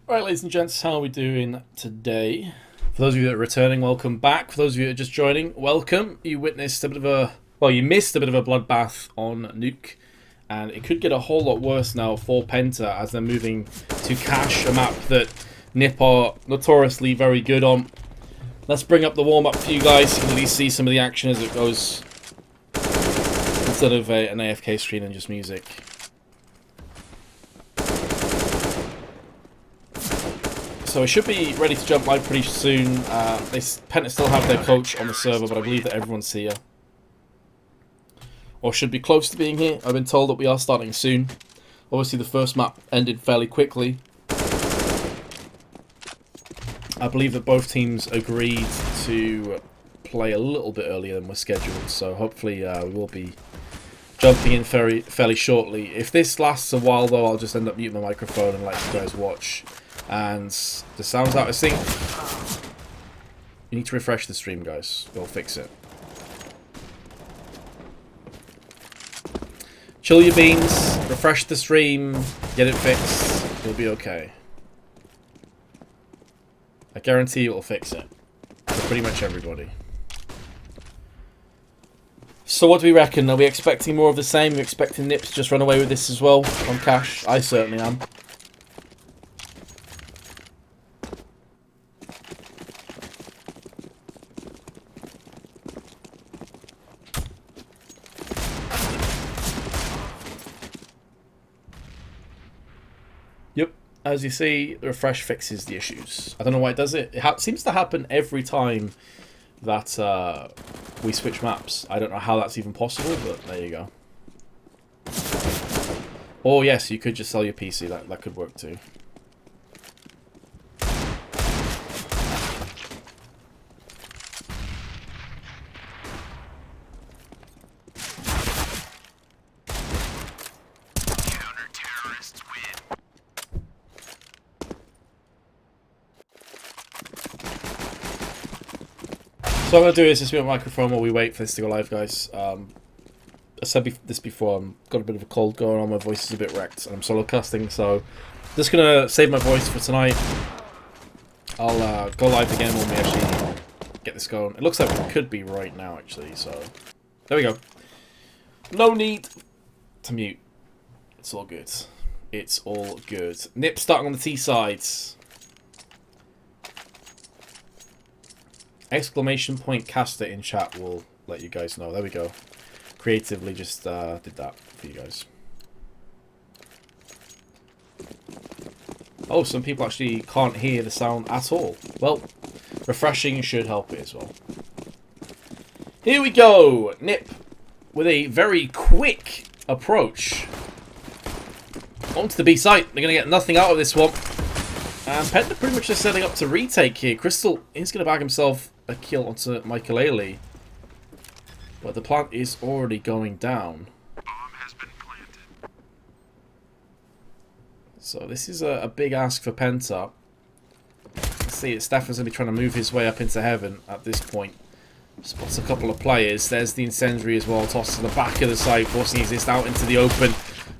Right, ladies and gents, how are we doing today? For those of you that are returning, welcome back. For those of you that are just joining, welcome. You witnessed a bit of a... Well, you missed a bit of a bloodbath on Nuke. And it could get a whole lot worse now for Penta as they're moving to Cache, a map that NiP are notoriously very good on. Let's bring up the warm-up for you guys so you can at least see some of the action as it goes. Instead of an AFK screen and just music. So we should be ready to jump live pretty soon. Penta still have their coach on the server, but I believe that everyone's here. Or should be close to being here. I've been told that we are starting soon. Obviously the first map ended fairly quickly. I believe that both teams agreed to play a little bit earlier than we're scheduled, so hopefully we will be jumping in fairly shortly. If this lasts a while though, I'll just end up muting my microphone and let you guys watch. And the sound's out of sync. You need to refresh the stream, guys. We'll fix it. Chill your beans, refresh the stream, get it fixed. You'll be okay. I guarantee it will fix it. For pretty much everybody. So what do we reckon? Are we expecting more of the same? Are we expecting NiP to just run away with this as well on Cache? I certainly am. Yep, as you see, the refresh fixes the issues. I don't know why it does it. It seems to happen every time that we switch maps. I don't know how that's even possible, but there you go. Or yes, you could just sell your PC. That could work too. So what I'm going to do is just mute my microphone while we wait for this to go live, guys. I said this before, I've got a bit of a cold going on, my voice is a bit wrecked, and I'm solo casting, so just going to save my voice for tonight. I'll go live again when we actually get this going. It looks like we could be right now, actually, so there we go. No need to mute. It's all good. It's all good. NiP starting on the T sides. Exclamation point caster in chat will let you guys know. There we go. Creatively just did that for you guys. Oh, some people actually can't hear the sound at all. Well, refreshing should help it as well. Here we go. NiP with a very quick approach onto the B site. They're going to get nothing out of this one. And Penta pretty much just setting up to retake here. Crystal is going to bag himself a kill onto Michael. But the plant is already going down. Bomb has been planted. So this is a big ask for Penta. Let's see, Stefan's going to be trying to move his way up into heaven at this point. Spots a couple of players. There's the incendiary as well. Tossed to the back of the site, forcing Exist out into the open.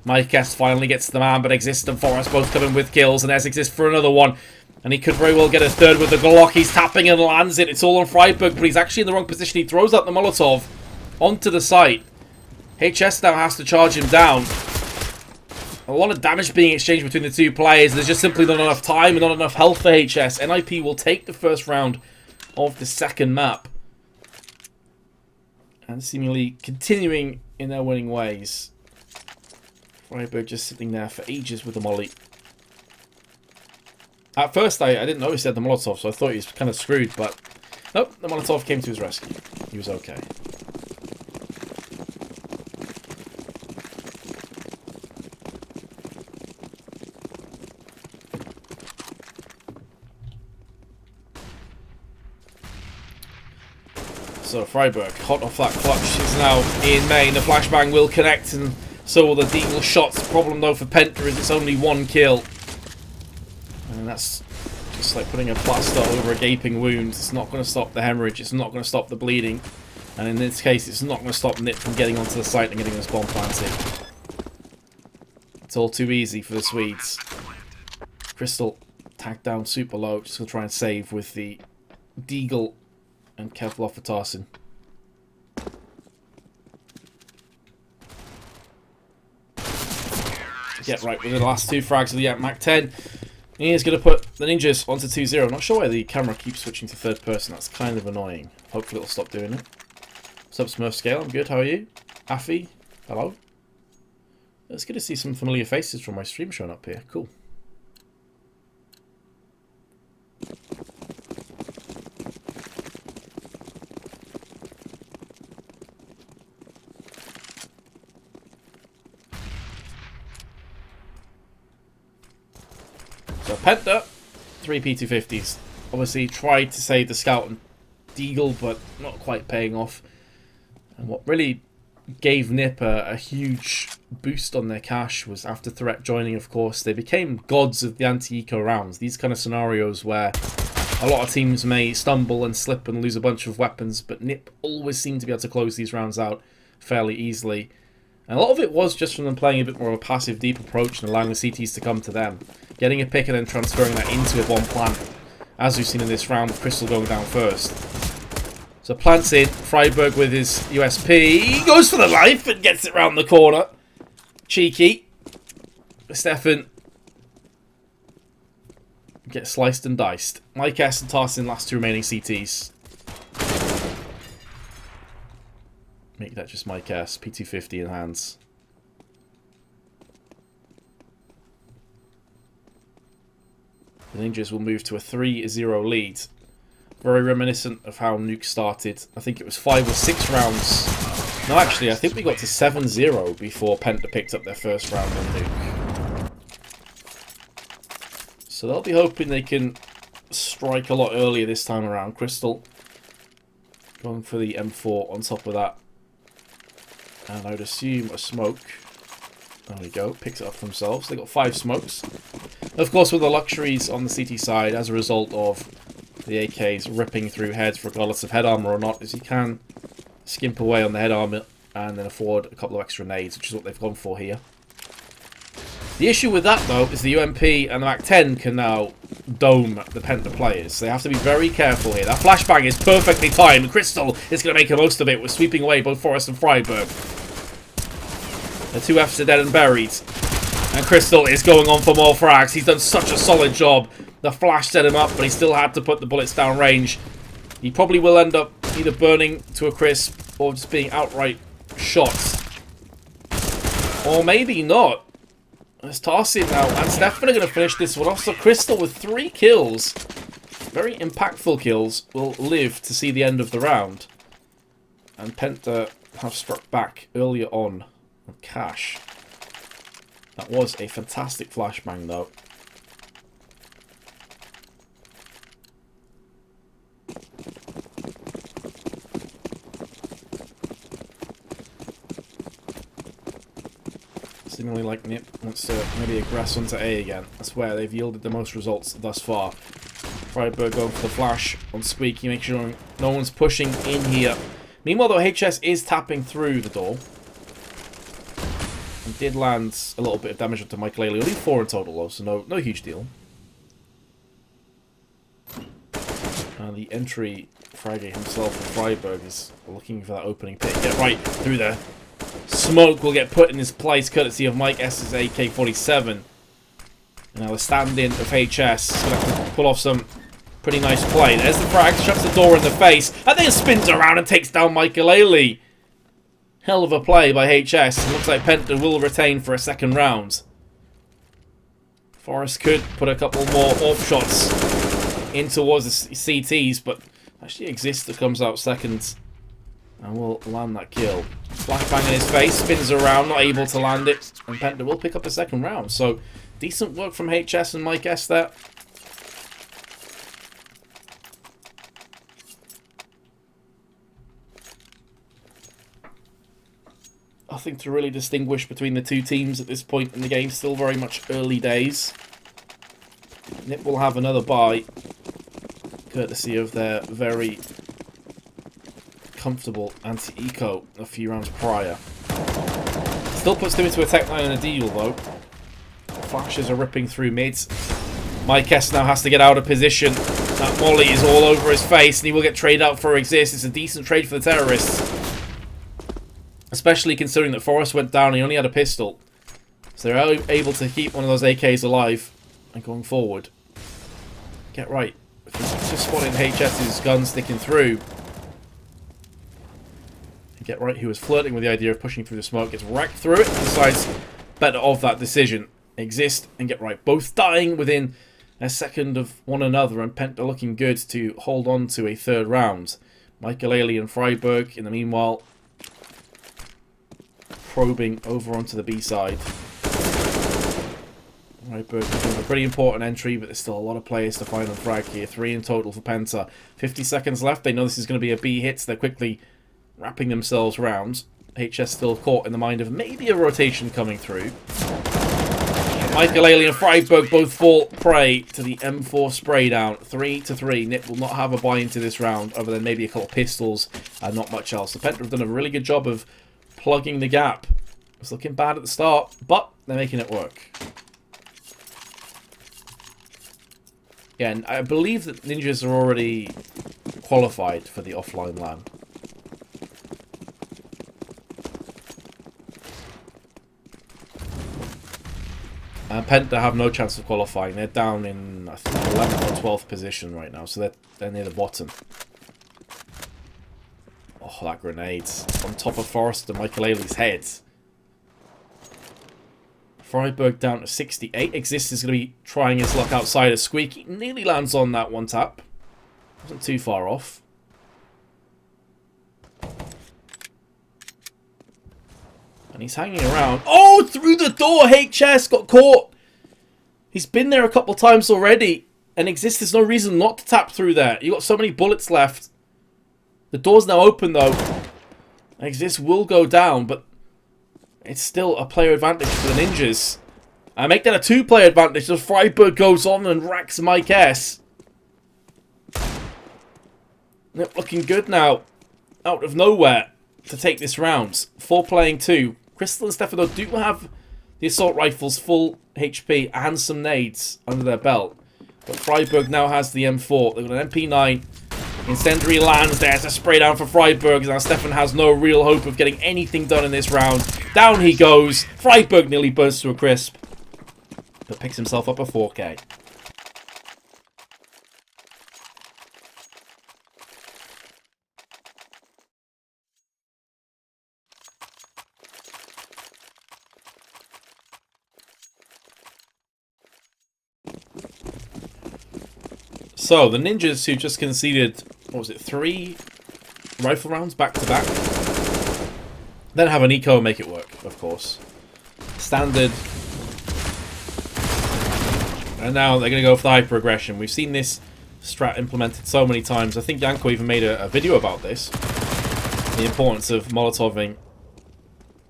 Mike's finally gets to the man, but Exist and Forrest both coming with kills, and there's Exist for another one. And he could very well get a third with the Glock. He's tapping and lands it. It's all on Freiburg, but he's actually in the wrong position. He throws out the Molotov onto the site. HS now has to charge him down. A lot of damage being exchanged between the two players. There's just simply not enough time and not enough health for HS. NiP will take the first round of the second map. And seemingly continuing in their winning ways. Freiburg just sitting there for ages with the molly. At first, I didn't notice he had the Molotov, so I thought he was kind of screwed, but nope, the Molotov came to his rescue. He was okay. So Freiburg, hot off that clutch, is now in main. The flashbang will connect, and so will the deagle shots. The problem though for Penta is it's only one kill. And that's just like putting a plaster over a gaping wound. It's not going to stop the hemorrhage. It's not going to stop the bleeding. And in this case, it's not going to stop NiP from getting onto the site and getting this bomb planted. It's all too easy for the Swedes. Crystal Tagged down super low. Just going to try and save with the Deagle and careful off for Tarsin. Get right with the last 2 frags of the Mac 10. He is going to put the Ninjas onto 2-0. Not sure why the camera keeps switching to third person. That's kind of annoying. Hopefully it'll stop doing it. What's up, Smurf Scale? I'm good. How are you? Affy? Hello? It's good to see some familiar faces from my stream showing up here. Cool. So Penta, 3 P250s. Obviously tried to save the Scout and Deagle, but not quite paying off. And what really gave NiP a huge boost on their cash was after Threat joining, of course. They became gods of the anti-eco rounds. These kind of scenarios where a lot of teams may stumble and slip and lose a bunch of weapons, but NiP always seemed to be able to close these rounds out fairly easily. And a lot of it was just from them playing a bit more of a passive, deep approach and allowing the CTs to come to them. Getting a pick and then transferring that into a bomb plant, as we've seen in this round with Crystal going down first. So plants in, Freiburg with his USP, he goes for the life and gets it round the corner. Cheeky. Stefan gets sliced and diced. Mike S and Tarsin last 2 remaining CTs. Make that just Mike S, P250 in hands. The Ninjas will move to a 3-0 lead. Very reminiscent of how Nuke started. I think it was 5 or 6 rounds. No, actually, I think we got to 7-0 before Penta picked up their first round on Nuke. So they'll be hoping they can strike a lot earlier this time around. Crystal going for the M4 on top of that. And I would assume a smoke. There we go. Picks it up for themselves. They got 5 smokes. Of course, with the luxuries on the CT side, as a result of the AKs ripping through heads, regardless of head armor or not, is you can skimp away on the head armor and then afford a couple of extra nades, which is what they've gone for here. The issue with that, though, is the UMP and the Mac 10 can now dome the Penta players. So they have to be very careful here. That flashbang is perfectly timed. Crystal is going to make the most of it. We're sweeping away both Forest and Freiburg. The 2 Fs are dead and buried. And Crystal is going on for more frags. He's done such a solid job. The flash set him up, but he still had to put the bullets down range. He probably will end up either burning to a crisp or just being outright shot. Or maybe not. It's Tarsin now, and Stefan are going to finish this one off. So Crystal with 3 kills, very impactful kills, will live to see the end of the round. And Penta have struck back earlier on cash. That was a fantastic flashbang, though. Seemingly like NiP wants to maybe aggress onto A again. That's where they've yielded the most results thus far. Freiburg going for the flash on Squeaky, make sure no one's pushing in here. Meanwhile, though, HS is tapping through the door. And did land a little bit of damage onto Michael Ailey. Only 4 in total, though, so no huge deal. And the entry, Friday himself and Freiburg is looking for that opening pick. Get right through there. Smoke will get put in his place, courtesy of Mike S's AK-47. And now the stand-in of HS is going to have to pull off some pretty nice play. There's the frag, shuts the door in the face, and then spins around and takes down Michael Ailey. Hell of a play by HS. Looks like Penta will retain for a second round. Forrest could put a couple more AWP shots in towards the CTs, but actually Exister comes out second and will land that kill. Flashbang in his face, spins around, not able to land it, and Penta will pick up a second round. So, decent work from HS and Mike S there. Nothing to really distinguish between the two teams at this point in the game. Still very much early days. NiP will have another bye, courtesy of their very comfortable anti-eco a few rounds prior. Still puts them into a tech line and a deal, though. Flashes are ripping through mids. Mykes now has to get out of position. That molly is all over his face, and he will get traded out for exist. It's a decent trade for the terrorists. Especially considering that Forrest went down and he only had a pistol. So they're able to keep one of those AKs alive and going forward. Get right. Just spotting HS's gun sticking through. And Get right, who was flirting with the idea of pushing through the smoke, gets wrecked through it, decides better of that decision. Exist and Get right, both dying within a second of one another, and Penta looking good to hold on to a third round. Michael Ailey and Freiburg, in the meanwhile, probing over onto the B side. Freiburg is a pretty important entry, but there's still a lot of players to find on frag here. 3 in total for Penta. 50 seconds left. They know this is going to be a B hit, so they're quickly wrapping themselves round. HS still caught in the mind of maybe a rotation coming through. Michael Ailey and Freiburg both fall prey to the M4 spray down. 3-3. NiP will not have a buy into this round, other than maybe a couple of pistols and not much else. The Penta have done a really good job of plugging the gap. It's looking bad at the start, but they're making it work. Yeah, and I believe that Ninjas are already qualified for the offline LAN. And Penta have no chance of qualifying. They're down in, I think, 11th or 12th position right now, so they're near the bottom. Oh, that grenade. On top of Forrest and Michael Ailey's head. Freiburg down to 68. Exist is going to be trying his luck outside of Squeaky. Nearly lands on that one tap. Wasn't too far off. And he's hanging around. Oh, through the door! HS got caught! He's been there a couple times already. And Exist, there's no reason not to tap through there. You got so many bullets left. The door's now open, though. Exist will go down, but it's still a player advantage for the Ninjas. I make that a 2-player advantage as Freiburg goes on and racks Mike S. Looking good now. Out of nowhere to take this round. 4 playing 2. Crystal and Stefano do have the assault rifles full HP and some nades under their belt. But Freiburg now has the M4. They've got an MP9. Incendiary lands there to spray down for Freiburg. Now Stefan has no real hope of getting anything done in this round. Down he goes. Freiburg nearly burns to a crisp, but picks himself up a 4K. So, the Ninjas who just conceded, what was it, 3 rifle rounds back to back, then have an eco and make it work, of course. Standard. And now they're going to go for the hyper aggression. We've seen this strat implemented so many times. I think Yanko even made a video about this. The importance of Molotoving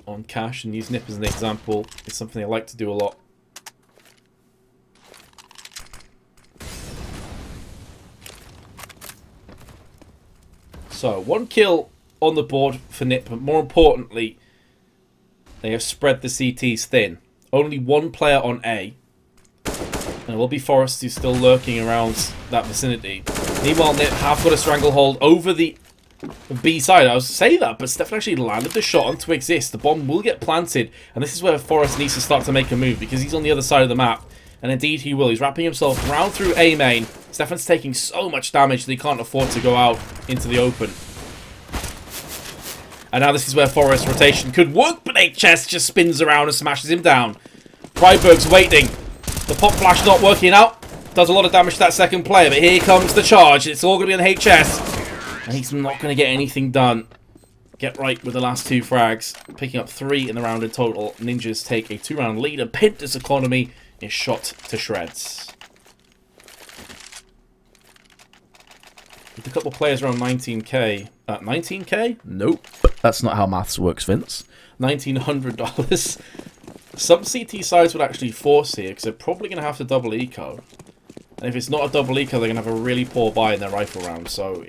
on cash, and use NiP as an example. It's something they like to do a lot. So, 1 kill on the board for NiP, but more importantly, they have spread the CTs thin. Only 1 player on A. And it will be Forrest who's still lurking around that vicinity. Meanwhile, NiP have got a stranglehold over the B side. I was saying that, but Stefan actually landed the shot onto Exist. The bomb will get planted, and this is where Forrest needs to start to make a move, because he's on the other side of the map. And indeed he will. He's wrapping himself round through A main. Stefan's taking so much damage that he can't afford to go out into the open. And now this is where Forrest's rotation could work, but HS just spins around and smashes him down. Freiburg's waiting. The pop flash not working out. Does a lot of damage to that second player, but here comes the charge. It's all going to be on HS. And he's not going to get anything done. Get right with the last 2 frags. Picking up 3 in the round in total. Ninjas take a 2-round lead, and Penta's economy is shot to shreds. With a couple of players around 19k. 19k? Nope. That's not how maths works, Vince. $1,900. Some CT sides would actually force here, because they're probably going to have to double eco. And if it's not a double eco, they're going to have a really poor buy in their rifle round. So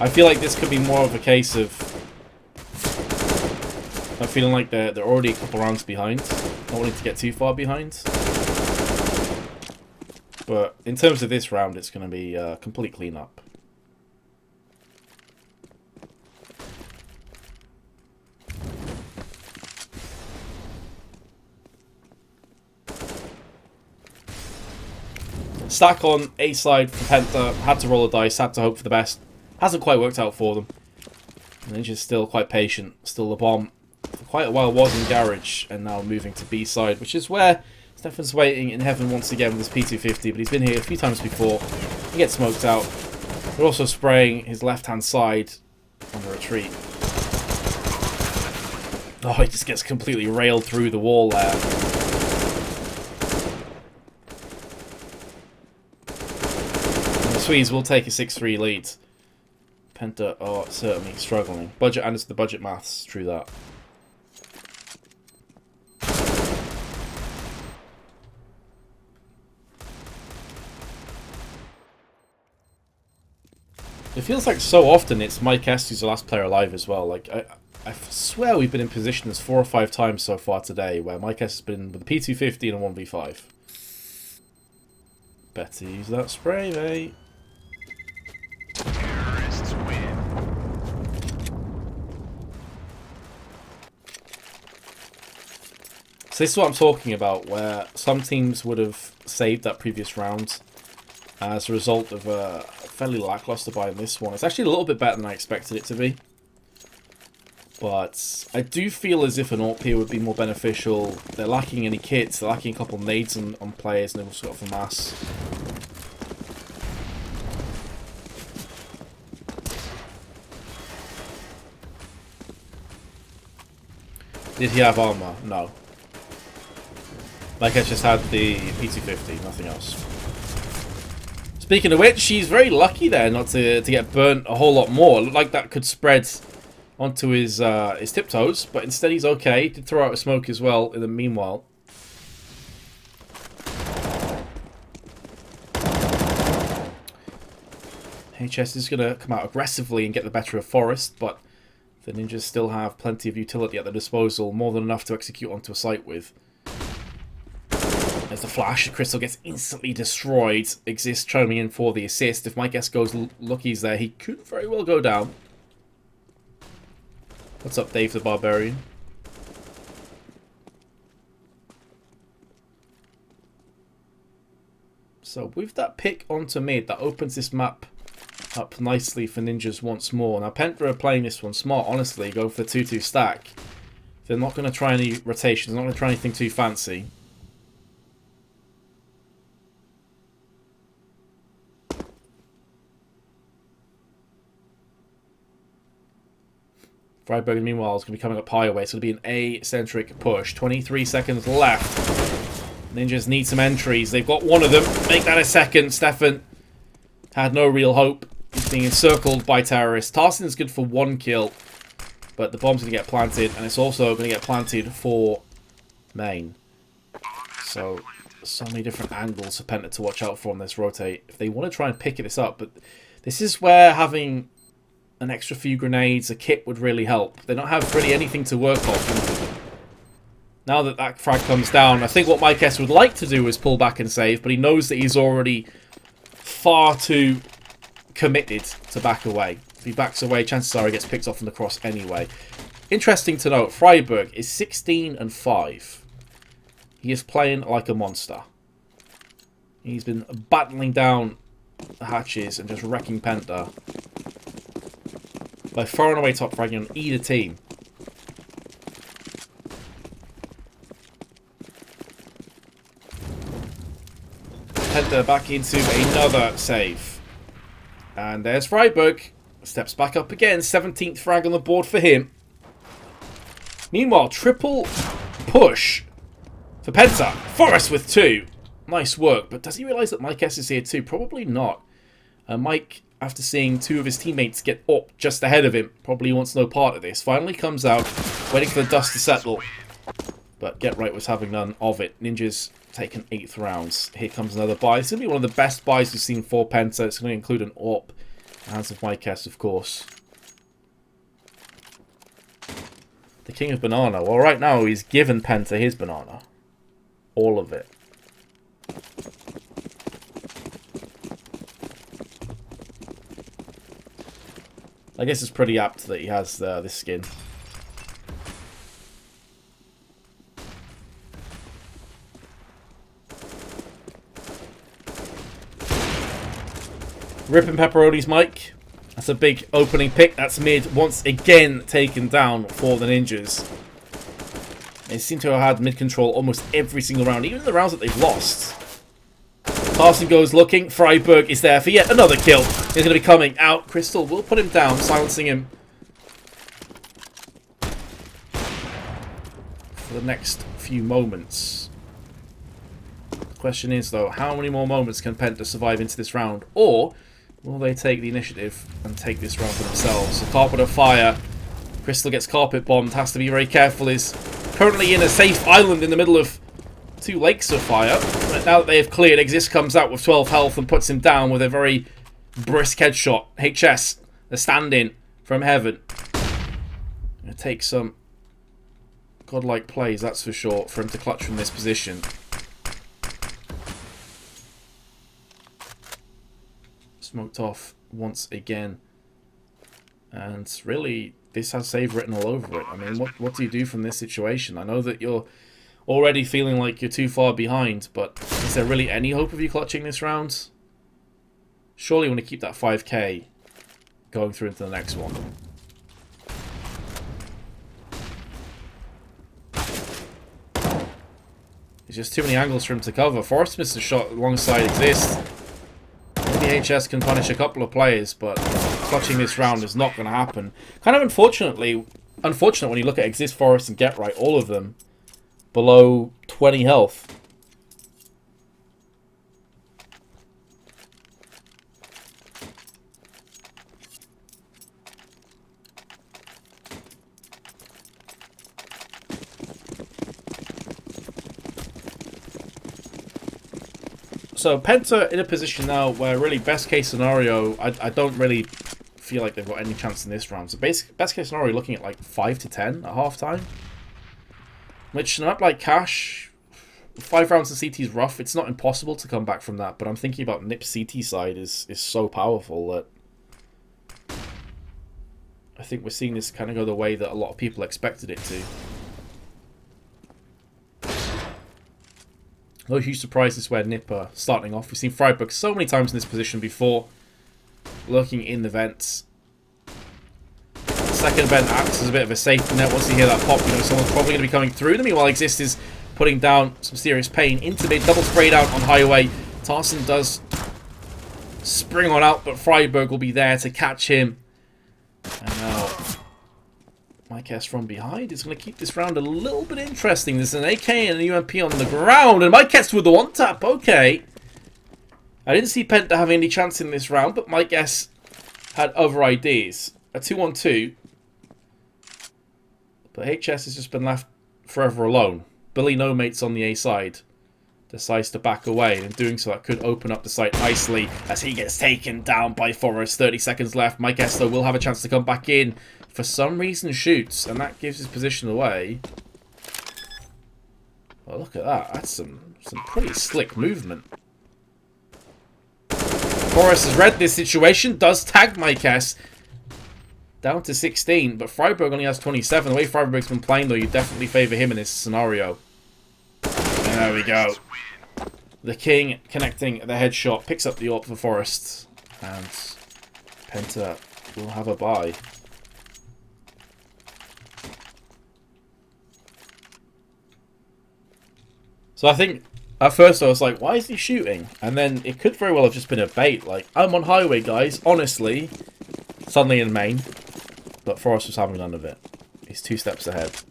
I feel like this could be more of a case of I'm feeling like they're already a couple rounds behind. Not wanting to get too far behind. But in terms of this round, it's going to be a complete clean-up. Stack on A side for Penta. Had to roll the dice, had to hope for the best. Hasn't quite worked out for them. Ninja's still quite patient. Still the bomb. For quite a while was in Garage, and now moving to B side, which is where Stefan's waiting in heaven once again with his P250, but he's been here a few times before. He gets smoked out. They're also spraying his left-hand side on the retreat. Oh, he just gets completely railed through the wall there. And the Swedes will take a 6-3 lead. Penta are certainly struggling. Budget, and it's the budget maths, true that. It feels like so often it's Mike S who's the last player alive as well. Like I swear we've been in positions 4 or 5 times so far today where Mike S has been with a P250 and a 1v5. Better use that spray, mate. Terrorists win. So this is what I'm talking about, where some teams would have saved that previous round as a result of a fairly lackluster buy in this one. It's actually a little bit better than I expected it to be. But I do feel as if an AWP here would be more beneficial. They're lacking any kits, they're lacking a couple of nades on players, and they've also got for mass. Did he have armor? No. Like I just had the P250, nothing else. Speaking of which, she's very lucky there not to get burnt a whole lot more. Looked like that could spread onto his tiptoes, but instead he's okay. He did throw out a smoke as well in the meanwhile. HS is going to come out aggressively and get the better of Forest, but the Ninjas still have plenty of utility at their disposal, more than enough to execute onto a site with. There's the flash. Crystal gets instantly destroyed. Exist chiming in for the assist. If Mike S goes lucky's there, he could very well go down. What's up, Dave the Barbarian? So with that pick onto mid, that opens this map up nicely for Ninjas once more. Now Penta are playing this one smart, honestly. Go for the 2-2 stack. They're not going to try any rotations. They're not going to try anything too fancy. Freiburg, meanwhile, is going to be coming up higher way. It's going to be an A-centric push. 23 seconds left. Ninjas need some entries. They've got one of them. Make that a second. Stefan had no real hope. He's being encircled by terrorists. Tarsin's good for 1 kill. But the bomb's going to get planted. And it's also going to get planted for main. So many different angles for Penta to watch out for on this rotate. If they want to try and pick this up. But this is where having an extra few grenades, a kit would really help. They don't have really anything to work off. And now that that frag comes down, I think what Mike S would like to do is pull back and save, but he knows that he's already far too committed to back away. If he backs away, chances are he gets picked off from the cross anyway. Interesting to note, Freiburg is 16-5. He is playing like a monster. He's been battling down the hatches and just wrecking Penta by far and away top fragging on either team. Penta back into another save. And there's Freiburg. Steps back up again. 17th frag on the board for him. Meanwhile, triple push for Penta. Forest with 2. Nice work. But does he realise that Mike S is here too? Probably not. Mike, after seeing 2 of his teammates get up just ahead of him, probably wants no part of this. Finally comes out, waiting for the dust to settle. But Get Right was having none of it. Ninjas taken 8th rounds. Here comes another buy. It's going to be one of the best buys we've seen for Penta. It's going to include an AWP. Hands of Mike S, of course. The King of Banana. Well, right now he's given Penta his banana. All of it. I guess it's pretty apt that he has this skin. Ripping Pepperoni's mic. That's a big opening pick. That's mid once again taken down for the Ninjas. They seem to have had mid control almost every single round, even the rounds that they've lost. Carson goes looking. Freiburg is there for yet another kill. He's going to be coming out. Crystal will put him down, silencing him for the next few moments. The question is, though, how many more moments can Penta survive into this round? Or will they take the initiative and take this round for themselves? A carpet of fire. Crystal gets carpet bombed. Has to be very careful. Is currently in a safe island in the middle of 2 lakes of fire. But now that they have cleared, Exist comes out with 12 health and puts him down with a very brisk headshot. HS, the stand-in from Heaven. Gonna take some godlike plays, that's for sure, for him to clutch from this position. Smoked off once again. And really, this has save written all over it. I mean, what do you do from this situation? I know that you're already feeling like you're too far behind, but is there really any hope of you clutching this round? Surely you want to keep that 5k going through into the next one. There's just too many angles for him to cover. Forrest missed a shot alongside Exist. Maybe HS can punish a couple of players, but clutching this round is not going to happen. Kind of unfortunate when you look at Exist, Forrest, and Get Right, all of them below 20 health. So Penta in a position now where really best case scenario, I don't really feel like they've got any chance in this round. So best case scenario, looking at like 5 to 10 at half time. Which, not like Cash, 5 rounds of CT is rough. It's not impossible to come back from that, but I'm thinking about NiP's CT side is so powerful that I think we're seeing this kind of go the way that a lot of people expected it to. No huge surprises where NiP are starting off. We've seen Freiburg so many times in this position before, lurking in the vents. Second vent acts as a bit of a safety net. Once you hear that pop, you know someone's probably going to be coming through them. Meanwhile, Exist is putting down some serious pain into mid. Double sprayed out on highway. Tarson does spring on out, but Freiburg will be there to catch him. And now Mike S from behind is going to keep this round a little bit interesting. There's an AK and an UMP on the ground, and Mike S with the one tap. Okay. I didn't see Penta having any chance in this round, but Mike S had other ideas. A 2-on-2. But HS has just been left forever alone. Billy No Mates on the A side decides to back away, and in doing so that could open up the site nicely as he gets taken down by Forrest. 30 seconds left. Mike S though will have a chance to come back in. For some reason shoots, and that gives his position away. Well, look at that. That's some pretty slick movement. Forrest has read this situation, does tag Mike S. Down to 16, but Freiburg only has 27. The way Freiburg's been playing, though, you definitely favour him in this scenario. And there we go. The King connecting the headshot, picks up the AWP for Forrest, and Penta will have a bye. So I think, at first I was like, why is he shooting? And then it could very well have just been a bait, like, I'm on highway, guys, honestly. Suddenly in main. But Forrest was having none of it. He's 2 steps ahead.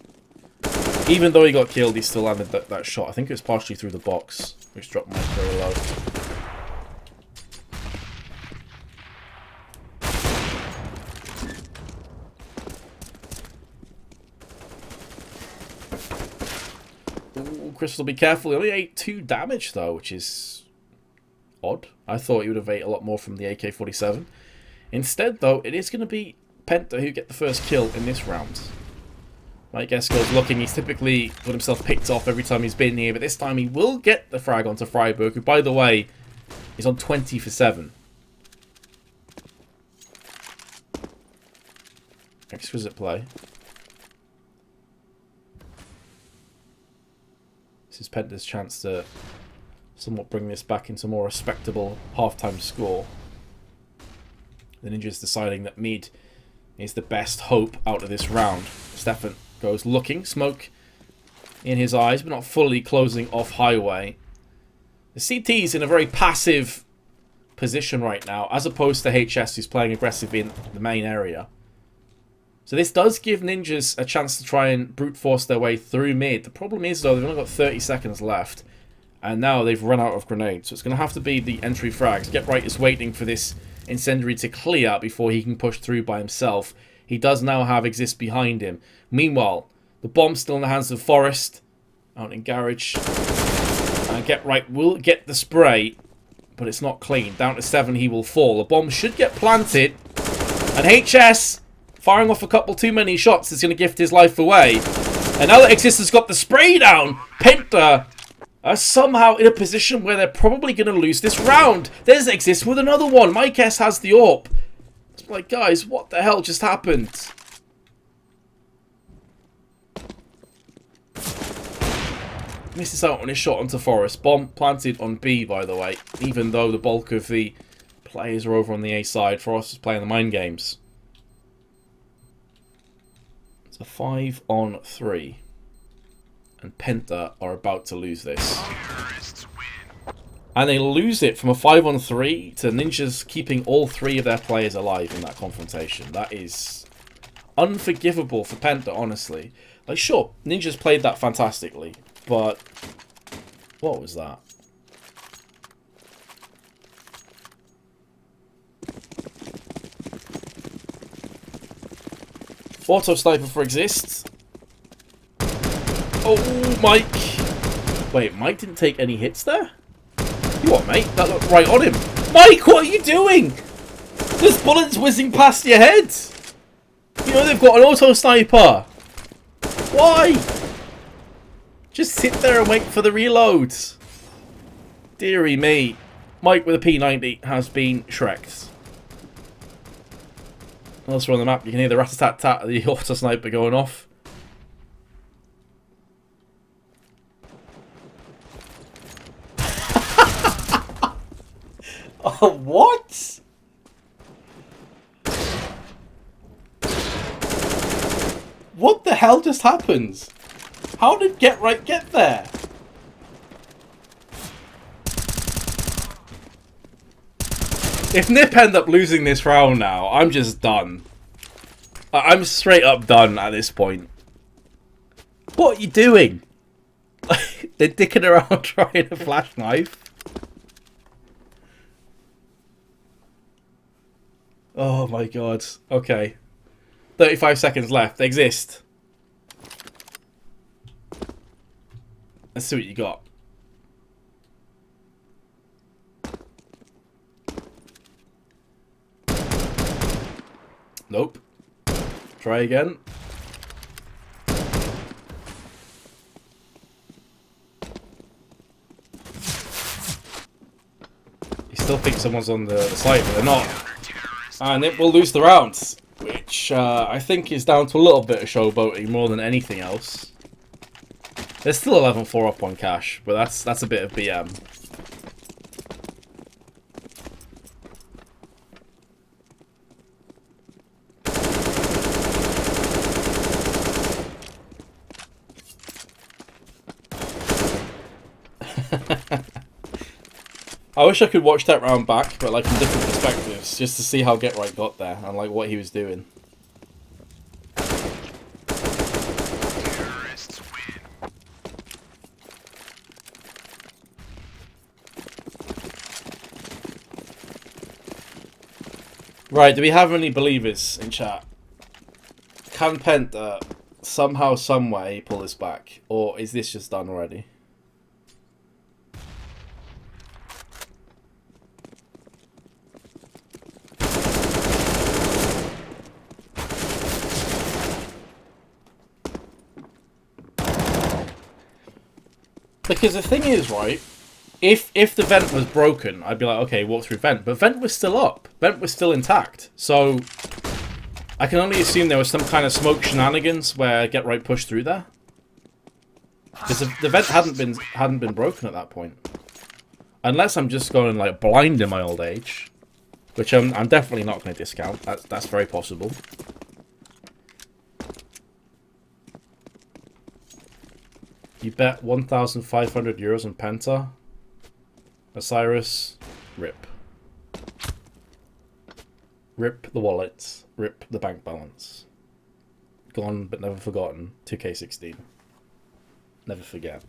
Even though he got killed, he still landed that shot. I think it was partially through the box, which dropped Mike very low. Ooh, Crystal, be careful. He only ate 2 damage, though, which is odd. I thought he would have ate a lot more from the AK-47. Instead, though, it is going to be Penta who get the first kill in this round. Mike S goes looking. He's typically got himself picked off every time he's been here, but this time he will get the frag onto Freiburg, who, by the way, is on 20 for 7. Exquisite play. This is Penta's chance to somewhat bring this back into a more respectable half-time score. The Ninjas deciding that mid is the best hope out of this round. Stefan goes looking, smoke in his eyes, but not fully closing off highway. The CT's in a very passive position right now, as opposed to HS, who's playing aggressive in the main area. So this does give Ninjas a chance to try and brute force their way through mid. The problem is, though, they've only got 30 seconds left, and now they've run out of grenades. So it's going to have to be the entry frags. Get Right is waiting for this incendiary to clear before he can push through by himself. He does now have Exist behind him. Meanwhile, the bomb's still in the hands of Forest out in Garage. And Get Right will get the spray, but it's not clean. Down to 7 he will fall. The bomb should get planted, and HS firing off a couple too many shots is going to gift his life away. And now that Exist has got the spray down, Penta are somehow in a position where they're probably going to lose this round. There's Exist with another one. Mike S has the AWP. It's like, guys, what the hell just happened? Misses out on his shot onto Forest. Bomb planted on B, by the way. Even though the bulk of the players are over on the A side, Forest is playing the mind games. It's a 5-on-3. And Penta are about to lose this. And they lose it from a 5-on-3 to Ninjas keeping all 3 of their players alive in that confrontation. That is unforgivable for Penta, honestly. Like, sure, Ninjas played that fantastically, but what was that? Auto sniper for Exist. Oh, Mike. Wait, Mike didn't take any hits there? You what, mate? That looked right on him. Mike, what are you doing? There's bullets whizzing past your head. You know they've got an auto sniper. Why? Just sit there and wait for the reloads. Deary me. Mike with a P90 has been shreked. Elsewhere on the map, you can hear the rat-a-tat-tat of the auto sniper going off. Oh, what? What the hell just happened? How did Get Right get there? If NiP end up losing this round now, I'm just done. I'm straight up done at this point. What are you doing? They're dicking around trying a flash knife. Oh my god. Okay. 35 seconds left. Exist. Let's see what you got. Nope. Try again. You still think someone's on the site, but they're not. And it will lose the rounds, which I think is down to a little bit of showboating more than anything else. They're still 11-4 up on cash, but that's a bit of BM. I wish I could watch that round back, but like from different perspectives, just to see how Get Right got there and like what he was doing. Right, do we have any believers in chat? Can Penta somehow, someway pull this back, or is this just done already? Because the thing is, right, if the vent was broken, I'd be like, okay, walk through vent. But vent was still up. Vent was still intact. So I can only assume there was some kind of smoke shenanigans where Get Right pushed through there. Because the vent hadn't been broken at that point. Unless I'm just going like blind in my old age. Which I'm definitely not going to discount. That's very possible. You bet 1,500 euros on Penta. Osiris, rip. Rip the wallet. Rip the bank balance. Gone but never forgotten. 2K16. Never forget.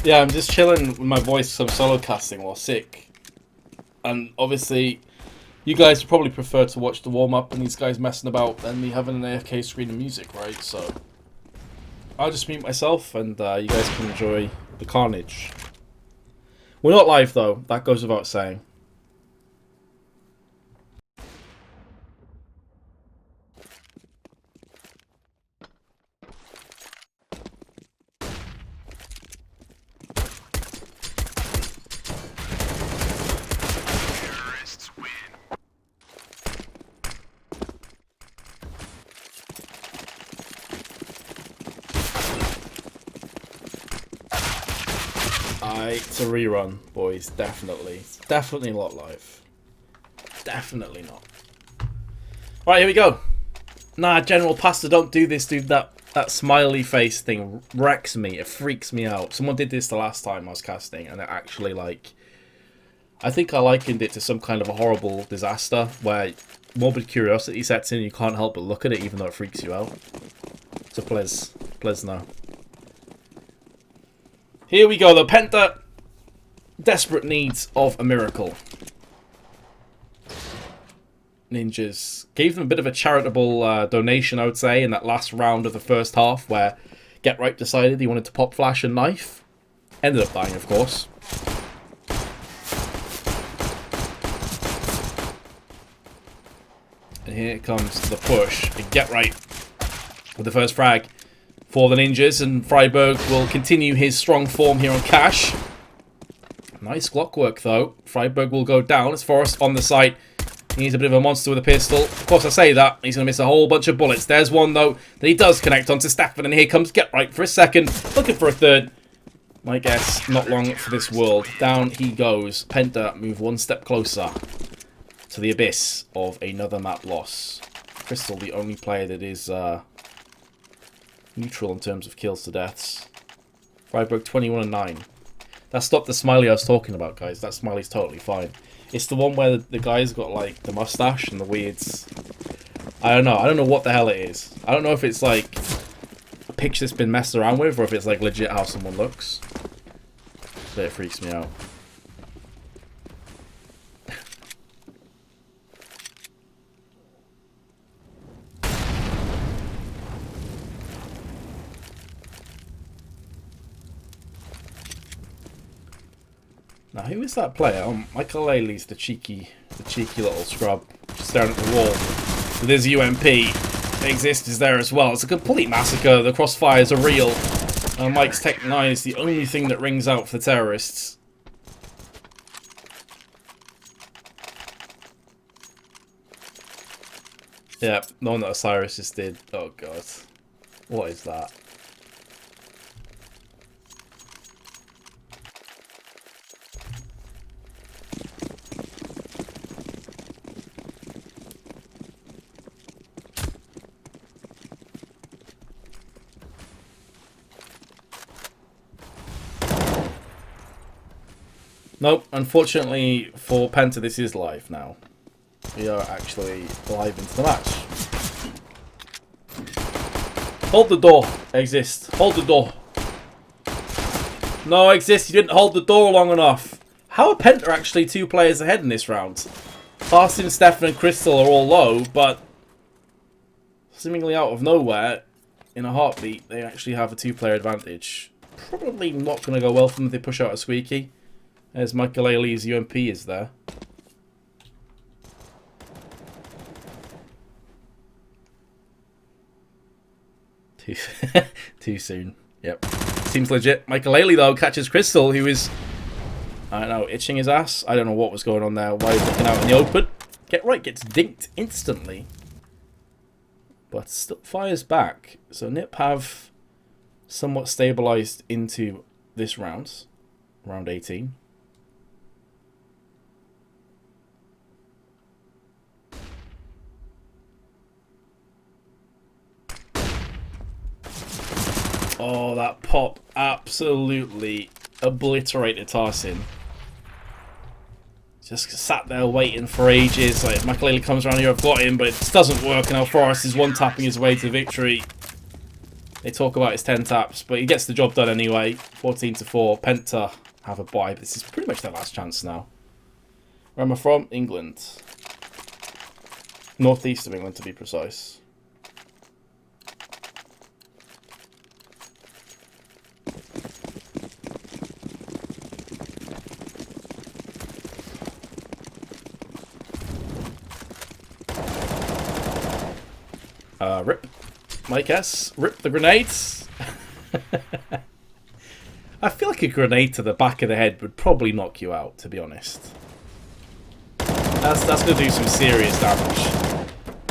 Yeah, I'm just chilling with my voice, some solo casting while sick. And obviously, you guys probably prefer to watch the warm-up and these guys messing about than me having an AFK screen of music, right? So, I'll just mute myself and you guys can enjoy the carnage. We're not live though, that goes without saying. It's a rerun, boys. Definitely. Definitely not live. Definitely not. Right, here we go. Nah, General Pasta, don't do this, dude. That smiley face thing wrecks me. It freaks me out. Someone did this the last time I was casting, and it actually, like... I think I likened it to some kind of a horrible disaster, where morbid curiosity sets in and you can't help but look at it, even though it freaks you out. So please no. Here we go, the Penta. Desperate needs of a miracle. Ninjas gave them a bit of a charitable donation, I would say, in that last round of the first half, where Get Right decided he wanted to pop flash and knife. Ended up dying, of course. And here comes the push. And Get Right with the first frag for the Ninjas, and Freiburg will continue his strong form here on Cash. Nice Glock work, though. Freiburg will go down. It's Forrest on the site. He's a bit of a monster with a pistol. Of course, I say that. He's going to miss a whole bunch of bullets. There's one, though, that he does connect onto Stafford, and here comes Get Right for a second. Looking for a third. My guess, not long for this world. Down he goes. Penta move one step closer to the abyss of another map loss. Crystal, the only player that is neutral in terms of kills to deaths. Freiburg 21-9. That stopped the smiley I was talking about, guys. That smiley's totally fine. It's the one where the guy's got, like, the mustache and the weirds. I don't know. I don't know what the hell it is. I don't know if it's, like, a picture that's been messed around with or if it's, like, legit how someone looks. But it freaks me out. Now, who is that player? Oh, Michael Laley's the cheeky little scrub, just staring at the wall. With his UMP, Exist is there as well. It's a complete massacre. The crossfires are real. Mike's Tech 9 is the only thing that rings out for the terrorists. Yeah, the one that Osiris just did. Oh god. What is that? Nope, unfortunately for Penta, this is live now. We are actually live into the match. Hold the door, Exist. Hold the door. No, Exist, you didn't hold the door long enough. How are Penta actually 2 players ahead in this round? Tarsin, Stefan and Crystal are all low, but seemingly out of nowhere, in a heartbeat, they actually have a 2-player advantage. Probably not going to go well for them if they push out a squeaky. As Michael Ailey's UMP is there. Too soon. Yep. Seems legit. Michael Ailey, though, catches Crystal, who is, I don't know, itching his ass. I don't know what was going on there. Why he's looking out in the open. Get right, gets dinked instantly. But still fires back. So NiP have somewhat stabilised into this round. Round 18. Oh, that pop absolutely obliterated Tarsin. Just sat there waiting for ages. Like, Makalele comes around here, I've got him, but it just doesn't work. And now Forrest is one-tapping his way to victory. They talk about his 10 taps, but he gets the job done anyway. 14-4. Penta have a bye. This is pretty much their last chance now. Where am I from? England. Northeast of England, to be precise. Rip. Mike S. Rip the grenades. I feel like a grenade to the back of the head would probably knock you out, to be honest. That's going to do some serious damage.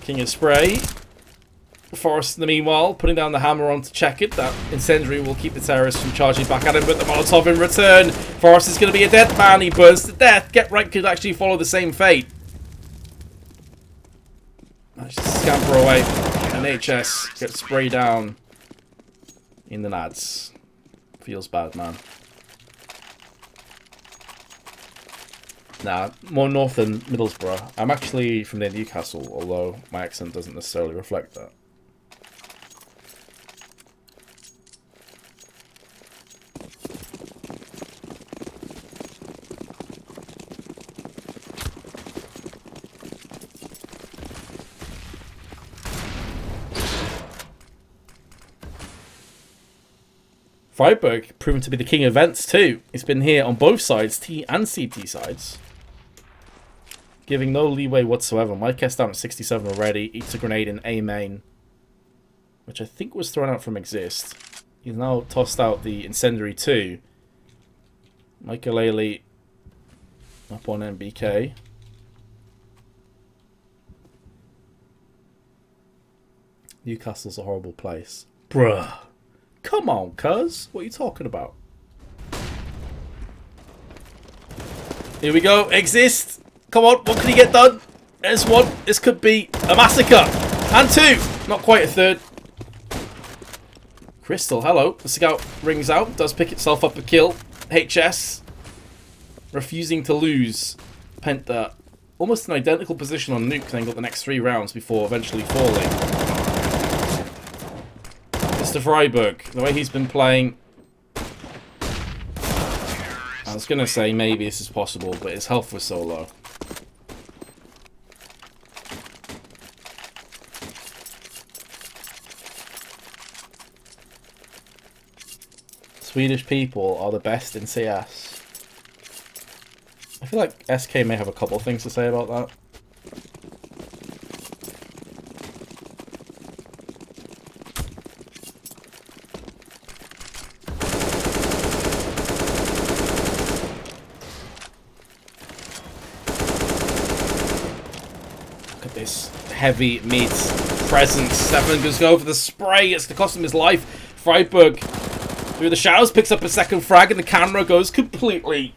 King of Spray. Forrest, in the meanwhile, putting down the hammer on to check it. That incendiary will keep the terrorists from charging back at him, but the Molotov in return. Forrest is going to be a dead man. He burns to death. Get Right could actually follow the same fate. Just scamper away, and HS gets sprayed down in the nads. Feels bad, man. Nah, more north than Middlesbrough. I'm actually from near Newcastle, although my accent doesn't necessarily reflect that. Freiburg proven to be the king of vents too. He's been here on both sides, T and CT sides. Giving no leeway whatsoever. Mike S down at 67 already. Eats a grenade in A main, which I think was thrown out from Exist. He's now tossed out the incendiary too. Michael Ailey up on MBK. Newcastle's a horrible place. Bruh. Come on, cuz. What are you talking about? Here we go. Exist. Come on. What can he get done? There's one. This could be a massacre. And two. Not quite a third. Crystal, hello. The scout rings out. Does pick itself up a kill. HS. Refusing to lose. Penta. Almost an identical position on Nuke. Then got the next 3 rounds before eventually falling. Mr. Freiburg, the way he's been playing, I was going to say maybe this is possible, but his health was so low. Swedish people are the best in CS. I feel like SK may have a couple of things to say about that. This heavy mid presence. Stefan goes go for the spray. It's going to cost him his life. Freiburg through the shadows picks up a second frag and the camera goes completely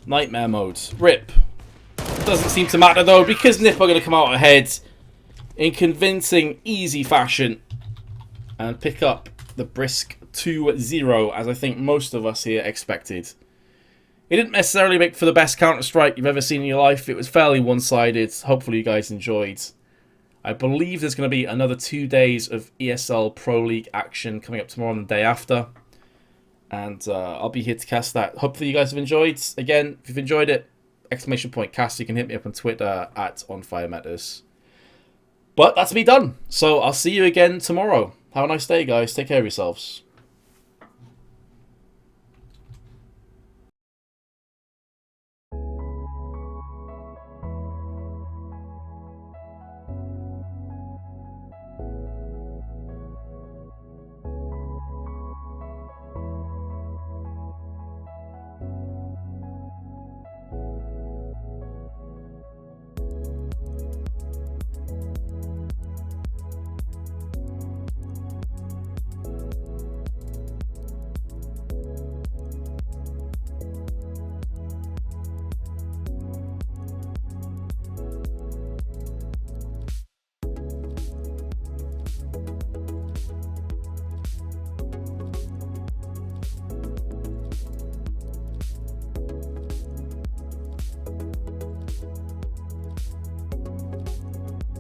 nightmare mode. Rip. Doesn't seem to matter though because NiP are going to come out ahead in convincing, easy fashion and pick up the brisk 2-0 as I think most of us here expected. It didn't necessarily make for the best Counter-Strike you've ever seen in your life. It was fairly one-sided. Hopefully you guys enjoyed. I believe there's going to be another 2 days of ESL Pro League action coming up tomorrow and the day after. And I'll be here to cast that. Hopefully you guys have enjoyed. Again, if you've enjoyed it, !cast. You can hit me up on Twitter at OnFireMetas. But that's me done. So I'll see you again tomorrow. Have a nice day, guys. Take care of yourselves.